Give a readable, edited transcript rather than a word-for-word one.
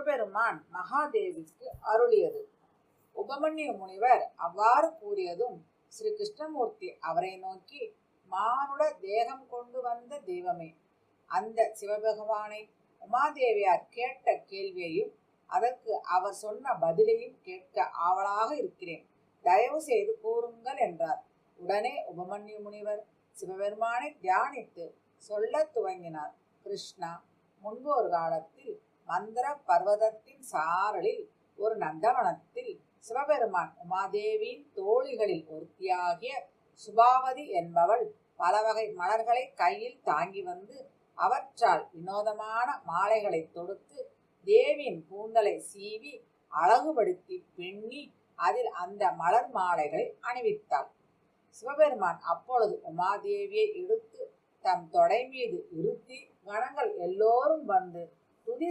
சிவபெருமான் மகாதேவிக்கு அருளியது. உபமன்யு முனிவர் அவ்வாறு கூறியதும் ஸ்ரீ கிருஷ்ணமூர்த்தி அவரை நோக்கி, மானுட தேகம் கொண்டு வந்த தெய்வமே, அந்த சிவபெருமானை உமாதேவியார் கேட்ட கேள்வியையும் அதற்கு அவர் சொன்ன பதிலையும் கேட்க ஆவலாக இருக்கிறேன், தயவு செய்து கூறுங்கள் என்றார். உடனே உபமன்யு முனிவர் சிவபெருமானை தியானித்து சொல்ல துவங்கினார். கிருஷ்ணா, முன்பு ஒரு காலத்தில் மந்திர பர்வதத்தின் சாரலில் ஒரு நந்தவனத்தில் சிவபெருமான் உமாதேவியின் தோழிகளில் ஒருத்தியாகிய சுபாவதி என்பவள் பல வகை மலர்களை கையில் தாங்கி வந்து அவற்றால் வினோதமான மாலைகளை தொடுத்து தேவியின் கூந்தலை சீவி அழகுபடுத்தி பின்னி அதில் அந்த மலர் மாலைகளை அணிவித்தாள். சிவபெருமான் அப்பொழுது உமாதேவியை எடுத்து தம் தொடை மீது இருத்தி கணங்கள் எல்லோரும் வந்து துதி